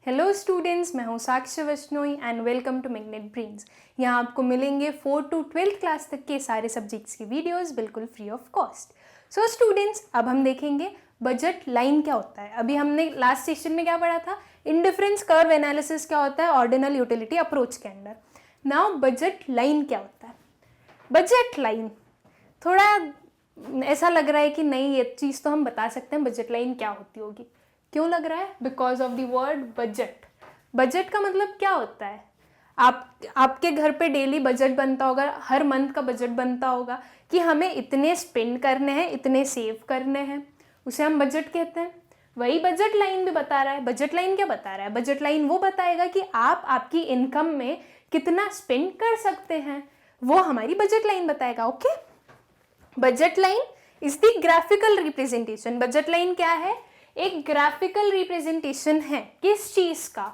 Hello students, मैं हूं Sakshi Vaishnoi and welcome to Magnet Brains. यहाँ आपको मिलेंगे 4 to 12th क्लास तक के सारे सब्जेक्ट्स की वीडियोस बिल्कुल free of cost. So students, अब हम देखेंगे बजट लाइन क्या होता है। अभी हमने लास्ट सेशन में क्या पढ़ा था, इंडिफरेंस कर्व एनालिसिस क्या होता है ऑर्डिनल यूटिलिटी अप्रोच के अंदर। नाउ बजट लाइन क्या होता है। बजट लाइन थोड़ा ऐसा लग रहा है कि नहीं, ये चीज़ तो हम बता सकते हैं बजट लाइन क्या होती होगी। क्यों लग रहा है? Because of the word budget. Budget का मतलब क्या होता है? आपके घर पे डेली बजट बनता होगा, हर मंथ का बजट बनता होगा कि हमें इतने स्पेंड करने हैं, इतने सेव करने हैं, उसे हम बजट कहते हैं। वही बजट लाइन भी बता रहा है। बजट लाइन क्या बता रहा है? बजट लाइन वो बताएगा कि आप आपकी इनकम में कितना स्पेंड कर सकते हैं, वो हमारी बजट लाइन बताएगा। Okay, budget line is the graphical representation. Budget line क्या है? एक ग्राफिकल रिप्रेजेंटेशन है किस चीज का?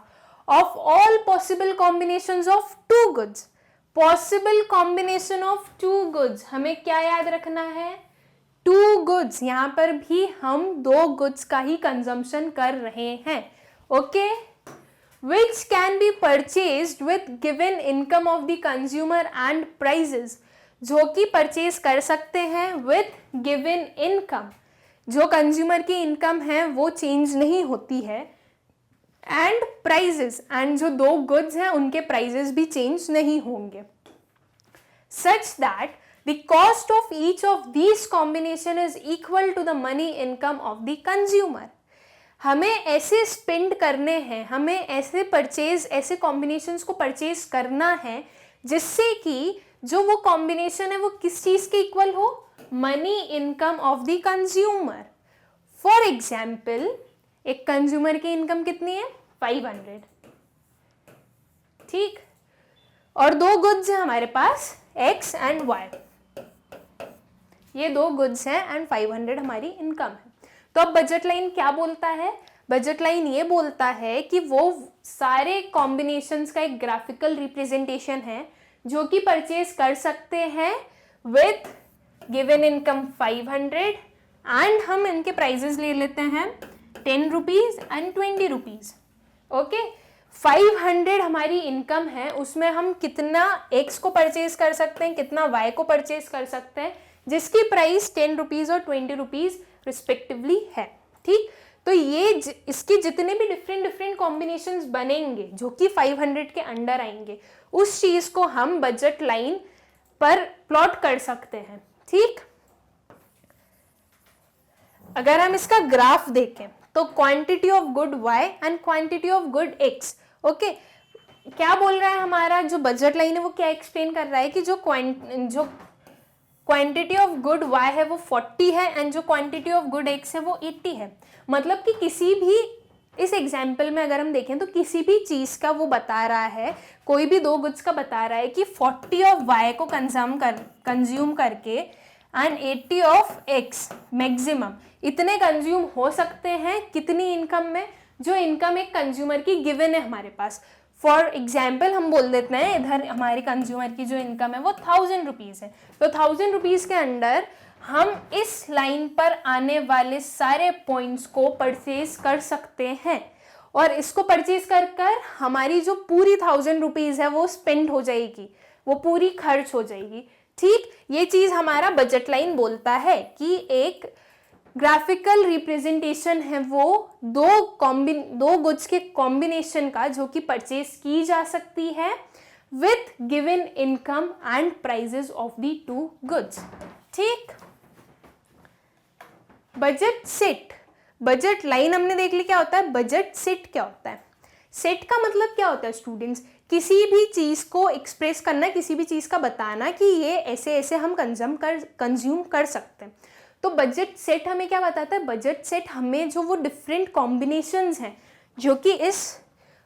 Of all possible combinations of two goods. Possible combination of two goods, हमें क्या याद रखना है? Two goods. यहां पर भी हम दो गुड्स का ही कंजम्पशन कर रहे हैं। Okay, which can be purchased with given income of the consumer and prices, जो कि परचेज कर सकते हैं with given income, जो कंज्यूमर की इनकम है वो चेंज नहीं होती है, एंड प्राइजेस, एंड जो दो गुड्स हैं उनके प्राइजेस भी चेंज नहीं होंगे, such that the cost of each of these combination is equal to the money income of the consumer. हमें ऐसे स्पेंड करने हैं, हमें ऐसे कॉम्बिनेशंस को परचेज करना है जिससे कि जो वो कॉम्बिनेशन है वो किस चीज के इक्वल हो? Money income of the consumer. For example, एक कंज्यूमर की इनकम कितनी है? 500, ठीक, और दो गुड्स हैं हमारे पास X एंड Y। ये दो गुड्स हैं एंड 500 हमारी इनकम है। तो अब बजट लाइन क्या बोलता है? बजट लाइन ये बोलता है कि वो सारे कॉम्बिनेशंस का एक ग्राफिकल रिप्रेजेंटेशन है जो कि परचेज कर सकते हैं विथ गिवन इनकम 500, एंड हम इनके प्राइजेस ले लेते हैं 10 रुपीज एंड 20 रुपीज। ओके, 500 हमारी इनकम है, उसमें हम कितना X को परचेज कर सकते हैं, कितना Y को परचेज कर सकते हैं, जिसकी प्राइस 10 रुपीज और 20 रुपीज रिस्पेक्टिवली है। ठीक, तो ये इसके जितने भी डिफरेंट कॉम्बिनेशंस बनेंगे जो कि 500 के अंडर आएंगे, उस चीज को हम बजट लाइन पर प्लॉट कर सकते हैं। ठीक, अगर हम इसका ग्राफ देखें तो quantity of good Y and quantity of good X। Okay, क्या बोल रहा है हमारा जो बजट लाइन है, वो क्या एक्सप्लेन कर रहा है कि जो क्वांटिटी ऑफ गुड Y है वो 40 है एंड जो क्वांटिटी ऑफ गुड X है वो 80 है। मतलब कि किसी भी, इस एग्जाम्पल में अगर हम देखें तो किसी भी चीज का वो बता रहा है, कोई भी दो गुड्स का बता रहा है कि 40 ऑफ Y को कंज्यूम करके एंड 80 ऑफ X मैक्सिमम इतने कंज्यूम हो सकते हैं कितनी इनकम में? जो इनकम एक कंज्यूमर की गिवन है हमारे पास। फॉर एग्जाम्पल हम बोल देते हैं इधर हमारे कंज्यूमर की जो इनकम है वो 1000 रुपीज है, तो 1000 रुपीज के अंडर हम इस लाइन पर आने वाले सारे पॉइंट्स को परचेज कर सकते हैं, और इसको परचेज कर हमारी जो पूरी 1000 रुपीज है वो स्पेंड हो जाएगी, वो पूरी खर्च हो जाएगी। ठीक, ये चीज हमारा बजट लाइन बोलता है कि एक ग्राफिकल रिप्रेजेंटेशन है वो दो गुड्स के कॉम्बिनेशन का जो कि परचेज की जा सकती है with given income and prices of the two goods. ठीक, बजट सेट, बजट लाइन हमने देख ली क्या होता है। बजट सेट क्या होता है? सेट का मतलब क्या होता है स्टूडेंट्स? किसी भी चीज को एक्सप्रेस करना, किसी भी चीज का बताना कि ये ऐसे ऐसे हम कंज्यूम कर सकते हैं। तो बजट सेट हमें क्या बताता है? बजट सेट हमें जो वो डिफरेंट कॉम्बिनेशंस हैं जो कि इस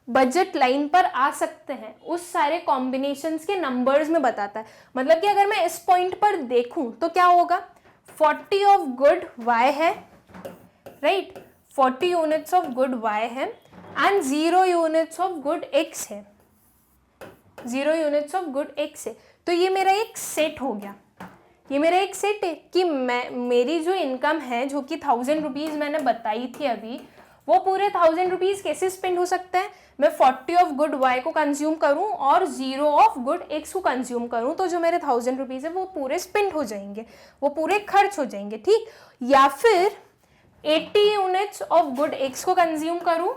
बजट लाइन पर आ सकते हैं, उस सारे कॉम्बिनेशंस के नंबर्स में बताता है। मतलब कि अगर मैं इस पॉइंट पर देखूं तो क्या होगा? 40 ऑफ गुड Y है, right, 40 units of good Y है and 0 units of good X है, 0 यूनिट्स ऑफ गुड X है। तो ये मेरा एक सेट हो गया, ये मेरा एक सेट है कि मेरी जो इनकम है जो कि 1000 रुपीज मैंने बताई थी अभी, वो पूरे 1000 रुपीज़ कैसे स्पेंड हो सकते हैं? मैं 40 ऑफ गुड वाई को कंज्यूम करूं और 0 ऑफ गुड एक्स को कंज्यूम करूं, तो जो मेरे 1000 रुपीज़ है वो पूरे स्पेंड हो जाएंगे, वो पूरे खर्च हो जाएंगे, ठीक। या फिर 80 यूनिट्स ऑफ गुड एक्स को कंज्यूम करूं,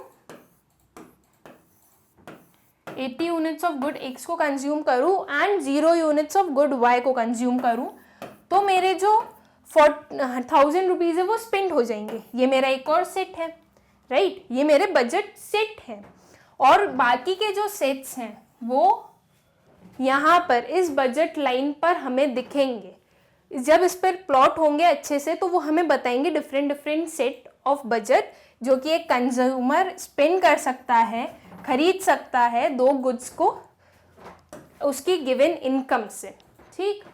80 यूनिट्स ऑफ गुड एक्स को कंज्यूम करूं and 0 units of good Y को कंज्यूम करूं, तो मेरे जो 1000 रुपीज़ है वो स्पेंड हो जाएंगे। ये मेरा एक और सेट है, राइट, ये मेरे बजट सेट है। और बाकी के जो सेट्स हैं वो यहाँ पर इस बजट लाइन पर हमें दिखेंगे। जब इस पर प्लॉट होंगे अच्छे से तो वो हमें बताएंगे डिफरेंट सेट ऑफ बजट जो कि एक कंज्यूमर स्पेंड कर सकता है, खरीद सकता है दो गुड्स को उसकी गिवन इनकम से, ठीक।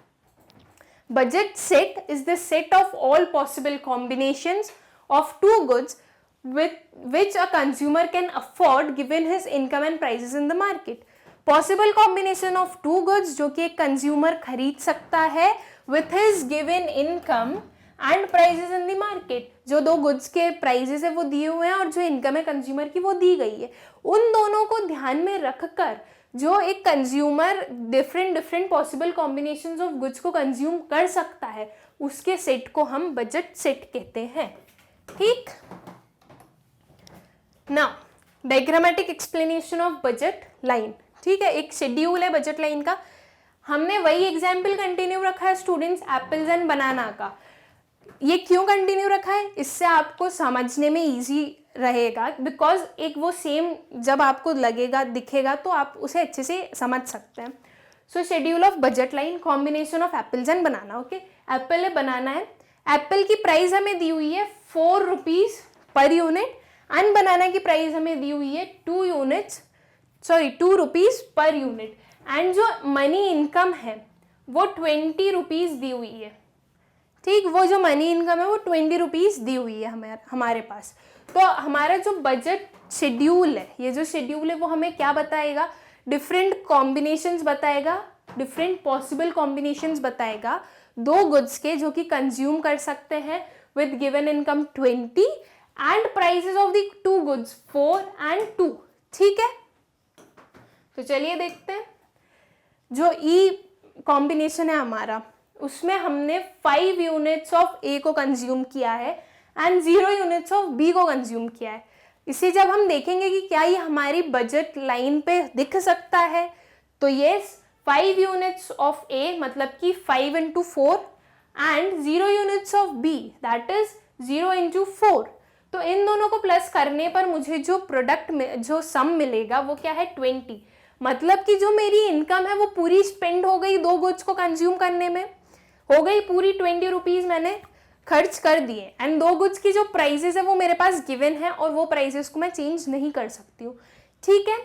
Budget set is the set of all possible combinations of two goods which a consumer can afford given his income and prices in the market. Possible combination of two goods जो कि एक consumer खरीद सकता है with his given income and prices in the market. जो दो goods के prices है वो दिए हुए हैं और जो income है consumer की वो दी गई है। उन दोनों को ध्यान में रखकर जो एक consumer different possible combinations of goods को consume कर सकता है उसके सेट को हम बजट सेट कहते हैं, ठीक। Now diagrammatic explanation of budget line, ठीक है, एक शेड्यूल है बजट लाइन का। हमने वही एग्जाम्पल कंटिन्यू रखा है स्टूडेंट्स, एप्पल्स एंड बनाना का। ये क्यों कंटिन्यू रखा है? इससे आपको समझने में इजी रहेगा, बिकॉज एक वो सेम जब आपको लगेगा दिखेगा तो आप उसे अच्छे से समझ सकते हैं। सो schedule of budget line, combination of apples and banana. Okay, Apple है, बनाना है। एप्पल की प्राइस हमें दी हुई है 4 रुपीज़ पर यूनिट एंड बनाना की प्राइस हमें दी हुई है 2 रुपीज़ पर यूनिट एंड जो मनी इनकम है वो 20 रुपीज़ दी हुई है, ठीक। वो जो मनी इनकम है वो 20 रुपीज़ दी हुई है हमारे पास। तो हमारा जो बजट शेड्यूल है, ये जो शेड्यूल है वो हमें क्या बताएगा? डिफरेंट कॉम्बिनेशंस बताएगा, डिफरेंट पॉसिबल कॉम्बिनेशंस बताएगा दो गुड्स के जो कि कंज्यूम कर सकते हैं with given income 20 and prices of the two goods 4 and 2, ठीक है। तो चलिए देखते हैं। जो ई कॉम्बिनेशन है हमारा, उसमें हमने 5 यूनिट्स ऑफ ए को कंज्यूम किया है एंड 0 यूनिट्स ऑफ बी को कंज्यूम किया है। इसे जब हम देखेंगे कि क्या ये हमारी बजट लाइन पे दिख सकता है, तो यस, 5 यूनिट्स ऑफ ए मतलब कि 5 into 4 and 0 units of B that is 0 into 4। तो इन दोनों को प्लस करने पर मुझे जो प्रोडक्ट में जो सम मिलेगा वो क्या है? 20। मतलब कि जो मेरी इनकम है वो पूरी स्पेंड हो गई दो गुड्स को कंज्यूम करने में, हो गई पूरी 20 रुपीज़ मैंने खर्च कर दिए एंड दो गुड्स की जो प्राइसेस है वो मेरे पास गिवन है और वो प्राइसेस को मैं चेंज नहीं कर सकती हूँ, ठीक है।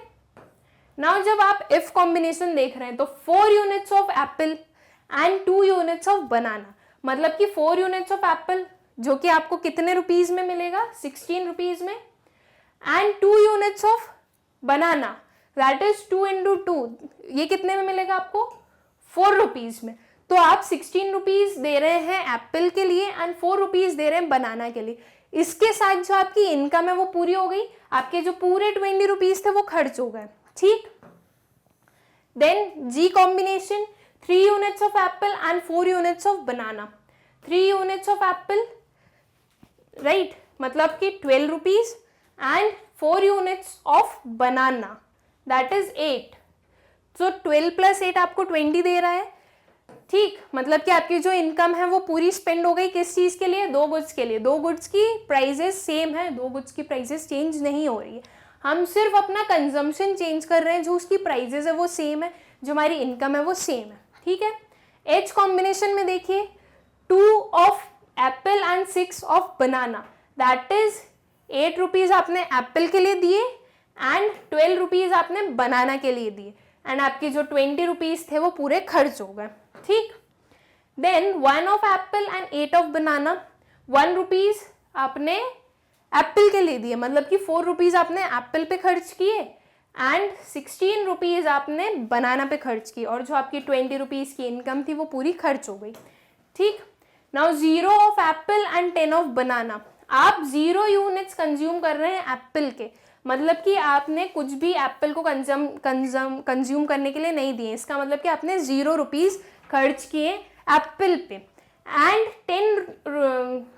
नाउ जब आप इफ कॉम्बिनेशन देख रहे हैं तो 4 units of apple and 2 units of बनाना, मतलब कि 4 यूनिट्स ऑफ एप्पल जो कि आपको कितने रुपीज़ में मिलेगा? 16 रुपीज़ में, and 2 units of banana that is 2 into 2, ये कितने में मिलेगा आपको? 4 रुपीज़ में। तो आप 16 रुपीज़ दे रहे हैं एप्पल के लिए एंड 4 रुपीज़ दे रहे हैं बनाना के लिए। इसके साथ जो आपकी इनकम है वो पूरी हो गई, आपके जो पूरे 20 रुपीज़ थे वो खर्च हो गए, ठीक। Then G combination, 3 units of apple and 4 units of banana. 3 units of apple, right, मतलब कि 12 rupees and 4 units of banana that is 8। तो 12 + 8 आपको 20 दे रहा है, ठीक। मतलब कि आपकी जो इनकम है वो पूरी स्पेंड हो गई किस चीज़ के लिए? दो गुड्स के लिए। दो गुड्स की प्राइजेस सेम है, दो गुड्स की प्राइजेस चेंज नहीं हो रही है, हम सिर्फ अपना कंजम्पशन चेंज कर रहे हैं। जो उसकी प्राइजेस है वो सेम है, जो हमारी इनकम है वो सेम है, ठीक है। एच कॉम्बिनेशन में देखिए, 2 of apple and 6 of banana that is 8 rupees आपने एप्पल के लिए दिए एंड 12 रुपीज़ आपने बनाना के लिए दिए एंड आपकी जो 20 रुपीज़ थे वो पूरे खर्च हो गए, ठीक। Then 1 of apple and 8 of banana, 1 rupees आपने एप्पल के लिए दिए, मतलब कि 4 रुपीज़ आपने एप्पल पे खर्च किए एंड 16 रुपीज़ आपने बनाना पे खर्च की और जो आपकी 20 रुपीज़ की इनकम थी वो पूरी खर्च हो गई, ठीक। Now 0 of apple and 10 of बनाना, आप 0 यूनिट्स कंज्यूम कर रहे हैं एप्पल के, मतलब कि आपने कुछ भी एप्पल को कंज्यूम करने के लिए नहीं दिए, इसका मतलब कि आपने 0 रुपीज़ खर्च किए एप्पल पे। एंड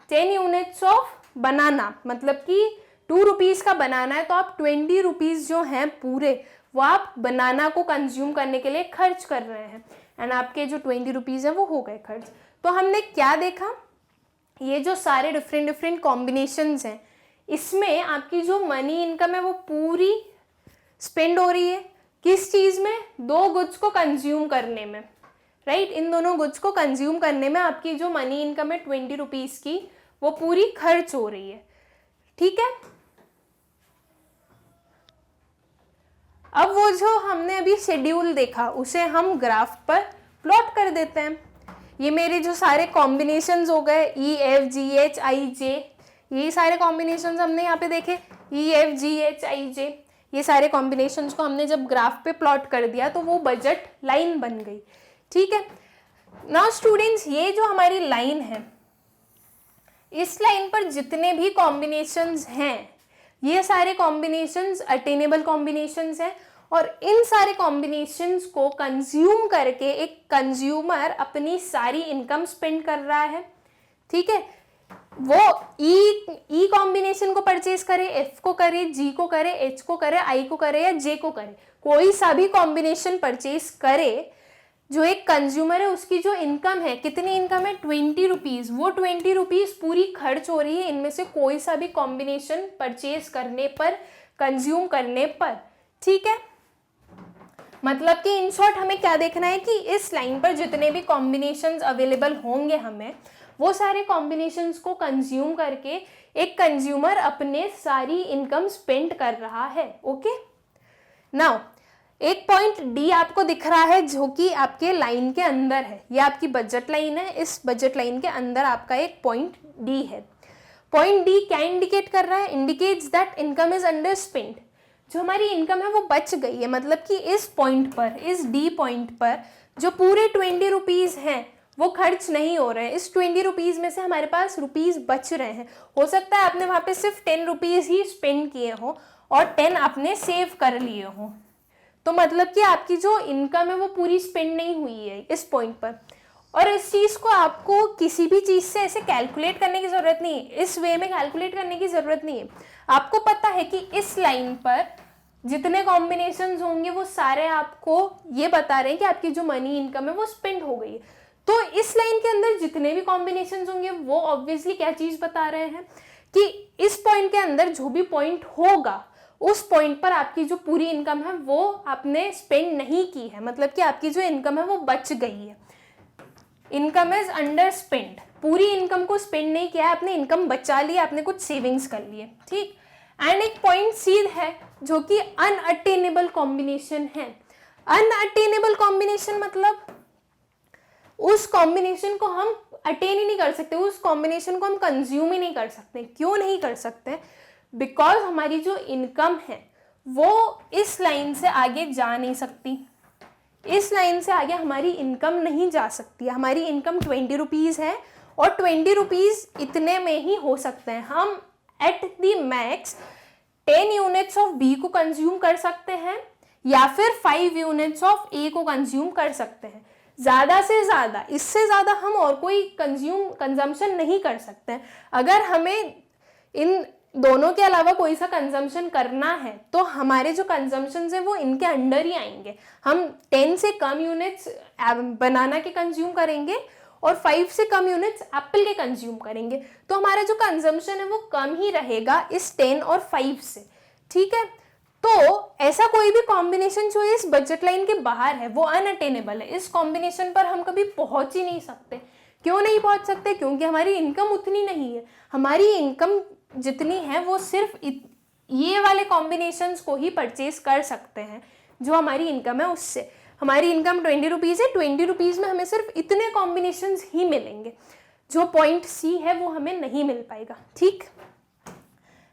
10 यूनिट्स ऑफ बनाना, मतलब कि 2 रुपीज़ का बनाना है तो आप 20 रुपीज़ जो हैं पूरे वो आप बनाना को कंज्यूम करने के लिए खर्च कर रहे हैं, एंड आपके जो 20 रुपीज़ हैं वो हो गए खर्च। तो हमने क्या देखा, ये जो सारे डिफरेंट कॉम्बिनेशंस हैं इसमें आपकी जो मनी इनकम है वो पूरी स्पेंड हो रही है किस चीज़ में, 2 गुड्स को कंज्यूम करने में, राइट। इन दोनों गुड्स को कंज्यूम करने में आपकी जो मनी इनकम है 20 रुपीज़ की वो पूरी खर्च हो रही है, ठीक है। अब वो जो हमने अभी शेड्यूल देखा उसे हम ग्राफ पर प्लॉट कर देते हैं। ये मेरे जो सारे कॉम्बिनेशंस हो गए EFGHIJ, यही सारे कॉम्बिनेशंस हमने यहाँ पे देखे EFGHIJ, ये सारे कॉम्बिनेशंस को हमने जब ग्राफ पे प्लॉट कर दिया तो वो बजट लाइन बन गई, ठीक है। नाउ स्टूडेंट्स, ये जो हमारी लाइन है, इस लाइन पर जितने भी कॉम्बिनेशंस हैं ये सारे कॉम्बिनेशंस अटेनेबल कॉम्बिनेशंस हैं, और इन सारे कॉम्बिनेशंस को कंज्यूम करके एक कंज्यूमर अपनी सारी इनकम स्पेंड कर रहा है, ठीक है। वो ई कॉम्बिनेशन को परचेज करे, F को करे, G को करे, H को करे, I को करे या J को करे, कोई सा भी कॉम्बिनेशन परचेज करे, जो एक कंज्यूमर है उसकी जो इनकम है, कितनी इनकम है 20 रुपीज़, वो 20 रुपीज़ पूरी खर्च हो रही है इनमें से कोई सा भी कॉम्बिनेशन परचेज करने पर, कंज्यूम करने पर, ठीक है। मतलब कि इन शॉर्ट हमें क्या देखना है कि इस लाइन पर जितने भी कॉम्बिनेशंस अवेलेबल होंगे हमें, वो सारे कॉम्बिनेशंस को कंज्यूम करके एक कंज्यूमर अपने सारी इनकम स्पेंड कर रहा है, ओके। नाउ एक पॉइंट डी आपको दिख रहा है जो कि आपके लाइन के अंदर है, ये आपकी बजट लाइन है, इस बजट लाइन के अंदर आपका एक पॉइंट डी है। पॉइंट डी क्या इंडिकेट कर रहा है, indicates that income is under spend, जो हमारी इनकम है वो बच गई है, मतलब कि इस पॉइंट पर, इस डी पॉइंट पर जो पूरे 20 रुपीज़ हैं वो खर्च नहीं हो रहे हैं, इस 20 रुपीज़ में से हमारे पास रुपीज़ बच रहे हैं। हो सकता है आपने वहाँ पे सिर्फ 10 रुपीज़ ही स्पेंड किए हों और 10 आपने सेव कर लिए हों, तो मतलब कि आपकी जो इनकम है वो पूरी स्पेंड नहीं हुई है इस पॉइंट पर। और इस चीज़ को आपको किसी भी चीज़ से ऐसे कैलकुलेट करने की ज़रूरत नहीं है, इस वे में कैलकुलेट करने की ज़रूरत नहीं है। आपको पता है कि इस लाइन पर जितने कॉम्बिनेशंस होंगे वो सारे आपको ये बता रहे हैं कि आपकी जो मनी इनकम है वो स्पेंड हो गई है। तो इस लाइन के अंदर जितने भी कॉम्बिनेशंस होंगे वो ऑब्वियसली क्या चीज़ बता रहे हैं कि इस पॉइंट के अंदर जो भी पॉइंट होगा उस पॉइंट पर आपकी जो पूरी इनकम है वो आपने स्पेंड नहीं की है, मतलब कि आपकी जो इनकम है वो बच गई है। इनकम इज अंडर स्पेंड, पूरी इनकम को स्पेंड नहीं किया है, आपने इनकम बचा लिया, आपने कुछ सेविंग्स कर लिए, ठीक। एंड एक पॉइंट सी है जो कि अनअटेनेबल कॉम्बिनेशन है। अनअटेनेबल कॉम्बिनेशन मतलब उस कॉम्बिनेशन को हम अटेन ही नहीं कर सकते, उस कॉम्बिनेशन को हम कंज्यूम ही नहीं कर सकते। क्यों नहीं कर सकते? बिकॉज हमारी जो इनकम है वो इस लाइन से आगे जा नहीं सकती, इस लाइन से आगे हमारी इनकम नहीं जा सकती है। हमारी इनकम 20 रुपीज़ है और 20 रुपीज़ इतने में ही हो सकते हैं। हम at the max 10 units of B को कंज्यूम कर सकते हैं या फिर 5 यूनिट्स ऑफ ए को कंज्यूम कर सकते हैं। ज़्यादा से ज़्यादा, इससे ज़्यादा हम और कोई कंजम्पशन नहीं कर सकते हैं। अगर हमें इन दोनों के अलावा कोई सा कंजम्पशन करना है तो हमारे जो कंजम्पशंस हैं वो इनके अंडर ही आएंगे। हम 10 से कम यूनिट्स बनाना के कंज्यूम करेंगे और 5 से कम यूनिट्स एप्पल के कंज्यूम करेंगे, तो हमारा जो कंजम्पशन है वो कम ही रहेगा इस 10 और 5 से, ठीक है। तो ऐसा कोई भी कॉम्बिनेशन जो इस बजट लाइन के बाहर है वो अनअटेनेबल है। इस कॉम्बिनेशन पर हम कभी पहुंच ही नहीं सकते। क्यों नहीं पहुंच सकते? क्योंकि हमारी इनकम उतनी नहीं है। हमारी इनकम जितनी है वो सिर्फ ये वाले कॉम्बिनेशंस को ही परचेज कर सकते हैं जो हमारी इनकम है उससे। हमारी इनकम 20 रुपीज़ है, 20 रुपीज़ में हमें सिर्फ इतने कॉम्बिनेशंस ही मिलेंगे, जो पॉइंट सी है वो हमें नहीं मिल पाएगा, ठीक।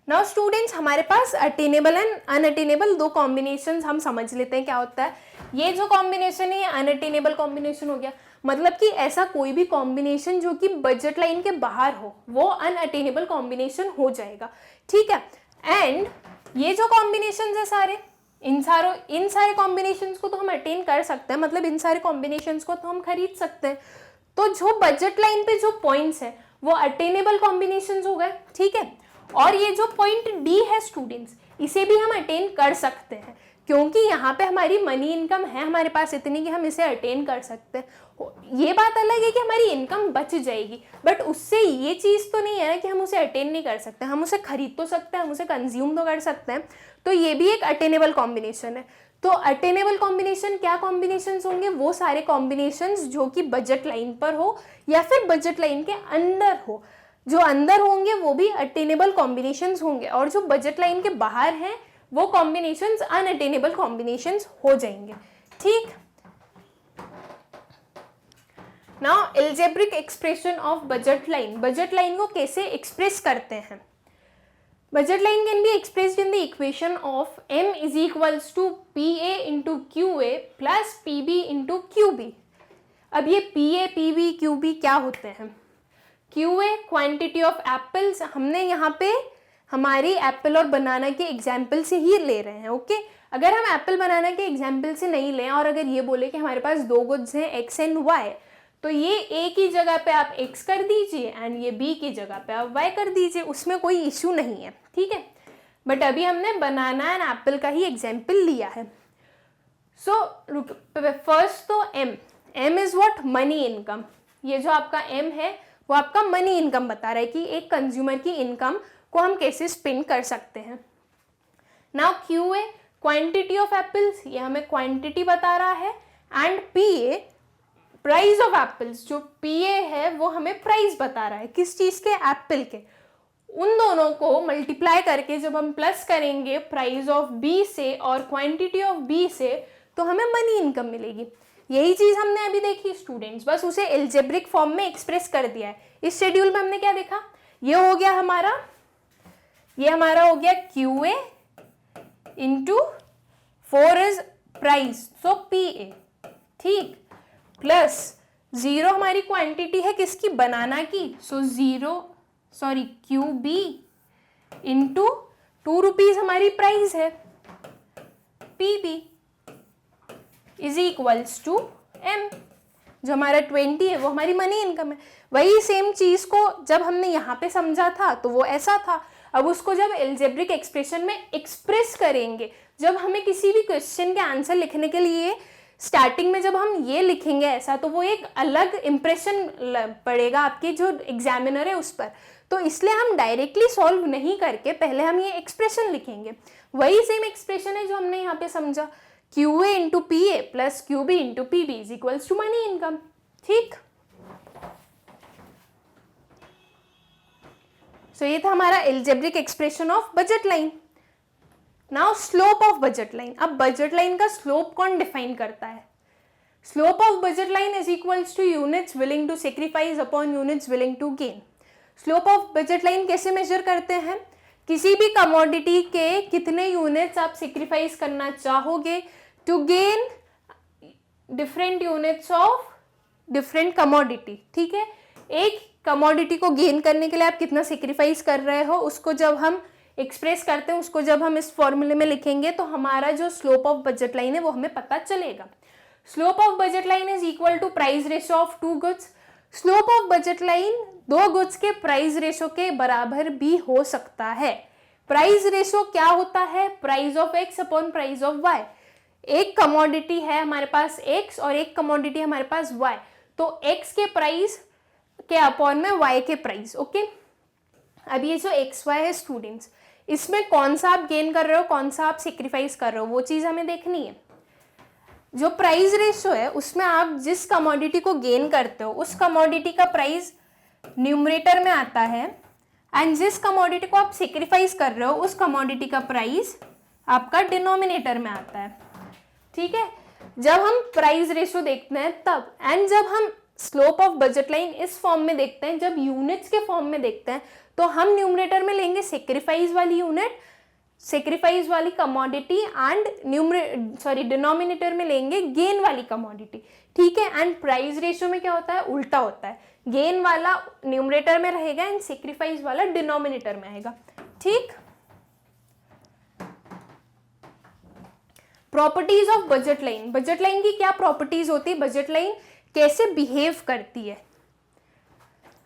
नाउ स्टूडेंट्स, हमारे पास अटेनेबल एंड अनअटेनेबल दो कॉम्बिनेशंस हम समझ लेते हैं क्या होता है। ये जो कॉम्बिनेशन है ये अनअटेनेबल कॉम्बिनेशन हो गया, मतलब कि ऐसा कोई भी कॉम्बिनेशन जो कि बजट लाइन के बाहर हो वो अनअटेनेबल कॉम्बिनेशन हो जाएगा, ठीक है। एंड ये जो कॉम्बिनेशन है सारे, इन सारे कॉम्बिनेशंस को तो हम अटेन कर सकते हैं, मतलब इन सारे कॉम्बिनेशंस को तो हम खरीद सकते हैं। तो जो बजट लाइन पे जो पॉइंट्स है वो अटेनेबल कॉम्बिनेशंस हो गए, ठीक है। और ये जो पॉइंट डी है स्टूडेंट्स, इसे भी हम अटेन कर सकते हैं क्योंकि यहाँ पे हमारी मनी इनकम है हमारे पास इतनी कि हम इसे अटेन कर सकते हैं। ये बात अलग है कि हमारी इनकम बच जाएगी, बट उससे ये चीज़ तो नहीं है ना कि हम उसे अटेन नहीं कर सकते, हम उसे खरीद तो सकते हैं, हम उसे कंज्यूम तो कर सकते हैं। तो ये भी एक अटेनेबल कॉम्बिनेशन है। तो अटेनेबल कॉम्बिनेशन क्या कॉम्बिनेशंस होंगे? वो सारे कॉम्बिनेशंस जो कि बजट लाइन पर हो या फिर बजट लाइन के अंदर हो। जो अंदर होंगे वो भी अटेनेबल कॉम्बिनेशंस होंगे और जो बजट लाइन के बाहर हैं वो कॉम्बिनेशंस अनअटेनेबल कॉम्बिनेशंस हो जाएंगे, ठीक। Now algebraic expression of budget line, budget line को कैसे एक्सप्रेस करते हैं? Budget line can be expressed in the equation of m is equals to PA into QA plus PB into QB। अब ये PA, PB, QB क्या होते हैं? QA quantity of apples, हमने यहाँ पे हमारी एप्पल और बनाना के एग्जाम्पल से ही ले रहे हैं, ओके। अगर हम एप्पल बनाना के एग्जाम्पल से नहीं लें और अगर ये बोले कि हमारे पास दो गुड्स हैं x एंड y, तो ये a की जगह पे आप x कर दीजिए एंड ये b की जगह पे आप y कर दीजिए, उसमें कोई इश्यू नहीं है, ठीक है। बट अभी हमने बनाना एंड एप्पल का ही एग्जाम्पल लिया है। सो फर्स्ट तो m is what? Money income. ये जो आपका m है वो आपका मनी इनकम बता रहा है कि एक कंज्यूमर की इनकम को हम कैसे स्पेंड कर सकते हैं। Now QA quantity of apples, ये हमें क्वांटिटी बता रहा है, and PA price of apples, जो PA है वो हमें प्राइस बता रहा है किस चीज़ के? एप्पल के। उन दोनों को मल्टीप्लाई करके जब हम प्लस करेंगे प्राइस ऑफ B से और क्वांटिटी ऑफ B से तो हमें मनी इनकम मिलेगी। यही चीज़ हमने अभी देखी स्टूडेंट्स, बस उसे एल्जेब्रिक फॉर्म में एक्सप्रेस कर दिया है। इस शेड्यूल में हमने क्या देखा? ये हो गया हमारा, ये हमारा हो गया QA into 4 is price, so PA, ठीक, प्लस 0 हमारी क्वांटिटी है किसकी? बनाना की, सो QB इंटू 2 रुपीज हमारी प्राइस है, PB is equals to M। जो हमारा 20 है वो हमारी मनी इनकम है। वही सेम चीज़ को जब हमने यहाँ पे समझा था तो वो ऐसा था, अब उसको जब एल्जेब्रिक एक्सप्रेशन में एक्सप्रेस करेंगे, जब हमें किसी भी क्वेश्चन के आंसर लिखने के लिए स्टार्टिंग में जब हम ये लिखेंगे ऐसा, तो वो एक अलग इम्प्रेशन पड़ेगा आपके जो एग्जामिनर है उस पर। तो इसलिए हम डायरेक्टली सॉल्व नहीं करके पहले हम ये एक्सप्रेशन लिखेंगे। वही सेम एक्सप्रेशन है जो हमने यहाँ पे समझा, QA into PA plus QB into PB is equals to money income, ठीक। सो ये था हमारा algebraic expression of budget line. Now slope of budget line. अब बजट लाइन का स्लोप कौन डिफाइन करता है? Slope of budget line is equals to units willing to sacrifice upon units willing to gain. Slope of budget line कैसे measure करते हैं? किसी भी कमोडिटी के कितने यूनिट्स आप सेक्रीफाइस करना चाहोगे to gain different units of different commodity, ठीक है। एक कमोडिटी को गेन करने के लिए आप कितना सेक्रीफाइस कर रहे हो, उसको जब हम एक्सप्रेस करते हैं, उसको जब हम इस फॉर्मूले में लिखेंगे तो हमारा जो स्लोप ऑफ बजट लाइन है वो हमें पता चलेगा। Slope of budget line is equal to price ratio of 2 goods. Slope of budget line 2 goods के प्राइस रेशो के बराबर भी हो सकता है। प्राइस रेशो क्या होता है? Price of x upon price of y। एक कमोडिटी है हमारे पास x और एक कमोडिटी है हमारे पास y, तो x के प्राइस के अपॉन में y के प्राइस, ओके। अब ये जो xy है स्टूडेंट्स, इसमें कौन सा आप गेन कर रहे हो, कौन सा आप सेक्रीफाइस कर रहे हो, वो चीज़ हमें देखनी है। जो प्राइस रेशो है उसमें आप जिस कमोडिटी को गेन करते हो उस कमोडिटी का प्राइस न्यूमरेटर में आता है, एंड जिस कमोडिटी को आप सेक्रीफाइस कर रहे हो उस कमोडिटी का प्राइस आपका डिनोमिनेटर में आता है, ठीक है। जब हम प्राइस रेशो देखते हैं तब, एंड जब हम स्लोप ऑफ बजट लाइन इस फॉर्म में देखते हैं, जब यूनिट्स के फॉर्म में देखते हैं, तो हम न्यूमरेटर में लेंगे सेक्रीफाइस वाली यूनिट, सेक्रीफाइस वाली कमोडिटी एंड डिनोमिनेटर में लेंगे गेन वाली कमोडिटी, ठीक है। एंड प्राइस रेशियो में क्या होता है, उल्टा होता है, गेन वाला न्यूमरेटर में रहेगा एंड सेक्रीफाइस वाला डिनोमिनेटर में आएगा, ठीक। Properties of budget line, budget line की क्या प्रॉपर्टीज होती है, बजट लाइन कैसे बिहेव करती है।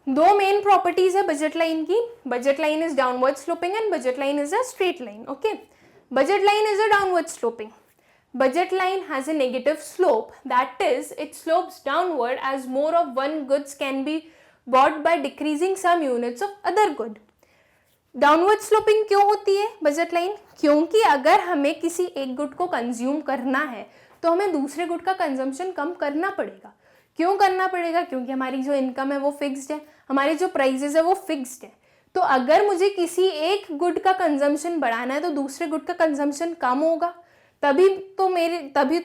दो मेन प्रॉपर्टीज है बजट लाइन की, budget line is downward sloping and budget line is a straight line, okay. Budget line is a downward sloping. Budget line has a negative slope, that is, it slopes downward as more of one goods can be bought by decreasing some units of other good. Downward sloping क्यों होती है budget line, क्योंकि अगर हमें किसी एक good को consume करना है तो हमें दूसरे गुड का कंजम्पशन कम करना पड़ेगा. क्यों करना पड़ेगा, क्योंकि हमारी जो इनकम है वो फिक्स्ड है, हमारी जो प्राइसेस है वो फिक्स्ड है. तो अगर मुझे किसी एक गुड का कंजम्पशन बढ़ाना है तो दूसरे गुड का कंजम्पशन कम होगा, तभी तो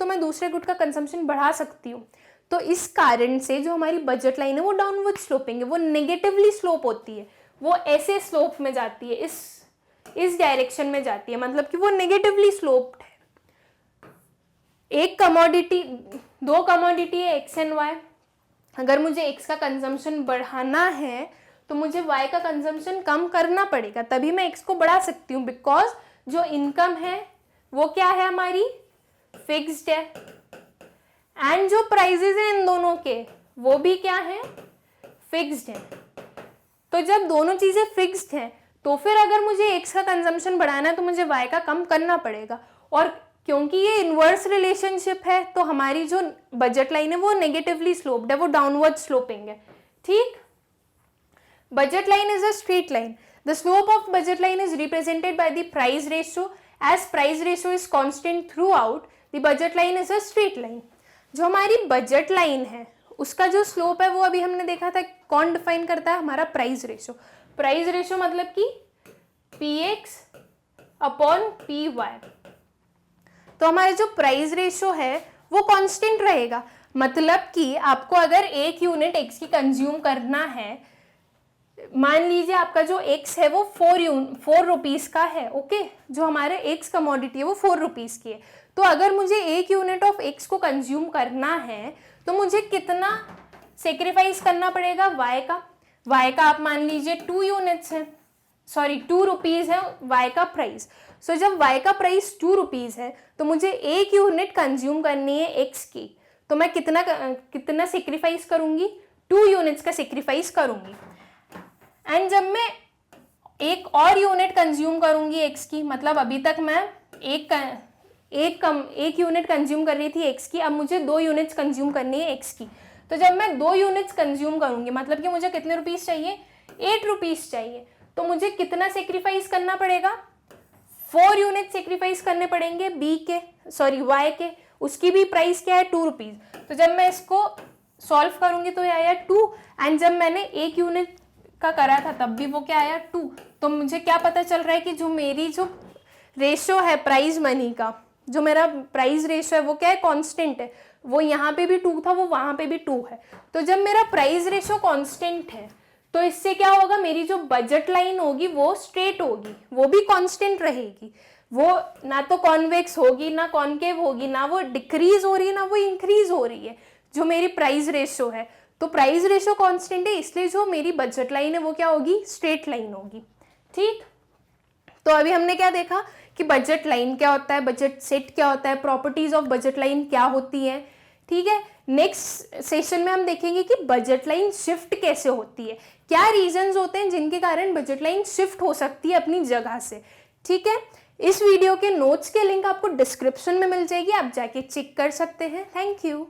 मैं दूसरे गुड का कंजम्पशन बढ़ा सकती हूँ. तो इस कारण से जो हमारी बजट लाइन है वो डाउनवर्ड स्लोपिंग है, वो नेगेटिवली स्लोप होती है, वो ऐसे स्लोप में जाती है, इस डायरेक्शन में जाती है, मतलब कि वो नेगेटिवली स्लोप्ड है. एक कमोडिटी, दो कमोडिटी है एक्स एंड वाई. अगर मुझे एक्स का कंजम्पशन बढ़ाना है तो मुझे वाई का कंजम्पशन कम करना पड़ेगा, तभी मैं एक्स को बढ़ा सकती हूँ, बिकॉज जो इनकम है वो क्या है, हमारी फिक्स्ड है, एंड जो प्राइजेस हैं इन दोनों के वो भी क्या है, फिक्स्ड है. तो जब दोनों चीजें फिक्स्ड हैं तो फिर अगर मुझे एक्स का कंजम्पशन बढ़ाना है तो मुझे वाई का कम करना पड़ेगा. और क्योंकि ये इनवर्स रिलेशनशिप है तो हमारी जो बजट लाइन है वो नेगेटिवली स्लोप्ड है, वो डाउनवर्ड स्लोपिंग है. ठीक, budget line is a straight line. The slope of budget line is represented by the price ratio. As price ratio is constant throughout, the budget line is a straight line. जो हमारी budget line है उसका जो slope है वो अभी हमने देखा था कौन डिफाइन करता है, हमारा प्राइस रेशियो. प्राइस रेशियो मतलब कि px अपॉन py. तो हमारा जो प्राइस रेशियो है वो कांस्टेंट रहेगा, मतलब कि आपको अगर एक यूनिट x की कंज्यूम करना है, मान लीजिए आपका जो x है वो 4 रुपीज का है, ओके. जो हमारे x कमोडिटी है वो 4 रुपीज की है. तो अगर मुझे एक यूनिट ऑफ x को कंज्यूम करना है तो मुझे कितना सेक्रीफाइस करना पड़ेगा, y का. y का आप मान लीजिए 2 यूनिट्स है, 2 रुपीज है y का प्राइस. सो जब y का प्राइस 2 रुपीज है तो मुझे एक यूनिट कंज्यूम करनी है x की, तो मैं कितना सेक्रीफाइस करूंगी, 2 यूनिट्स का सेक्रीफाइस करूंगी. एंड जब मैं एक और यूनिट कंज्यूम करूंगी x की, मतलब अभी तक मैं एक यूनिट कंज्यूम कर रही थी x की, अब मुझे 2 यूनिट्स कंज्यूम करनी है x की. तो जब मैं 2 यूनिट्स कंज्यूम करूंगी, मतलब कि मुझे कितने रुपीस चाहिए, 8 रुपीस चाहिए, तो मुझे कितना सेक्रीफाइस करना पड़ेगा, 4 यूनिट सेक्रीफाइस करने पड़ेंगे y के. उसकी भी प्राइस क्या है, 2 रुपीज. तो जब मैं इसको सॉल्व करूंगी तो ये आया 2, एंड जब मैंने एक यूनिट का करा था तब भी वो क्या आया, 2. तो मुझे क्या पता चल रहा है कि जो मेरी जो रेशियो है प्राइस मनी का, जो मेरा प्राइस रेशियो है वो क्या है, कांस्टेंट है. वो यहाँ पे भी 2 था, वो वहाँ पे भी 2 है. तो जब मेरा प्राइस रेशियो कांस्टेंट है तो इससे क्या होगा, मेरी जो बजट लाइन होगी वो स्ट्रेट होगी, वो भी कांस्टेंट रहेगी. वो ना तो कॉन्वेक्स होगी ना कॉन्केव होगी, ना वो डिक्रीज हो रही है ना वो इंक्रीज हो रही है, जो मेरी प्राइस रेशियो है. तो प्राइस रेशियो कांस्टेंट है, इसलिए जो मेरी बजट लाइन है वो क्या होगी, स्ट्रेट लाइन होगी. ठीक, तो अभी हमने क्या देखा कि बजट लाइन क्या होता है, बजट सेट क्या होता है, प्रॉपर्टीज ऑफ बजट लाइन क्या होती है. ठीक है, नेक्स्ट सेशन में हम देखेंगे कि बजट लाइन शिफ्ट कैसे होती है, क्या रीजंस होते हैं जिनके कारण बजट लाइन शिफ्ट हो सकती है अपनी जगह से. ठीक है, इस वीडियो के नोट्स के लिंक आपको डिस्क्रिप्शन में मिल जाएगी, आप जाके चेक कर सकते हैं. Thank you.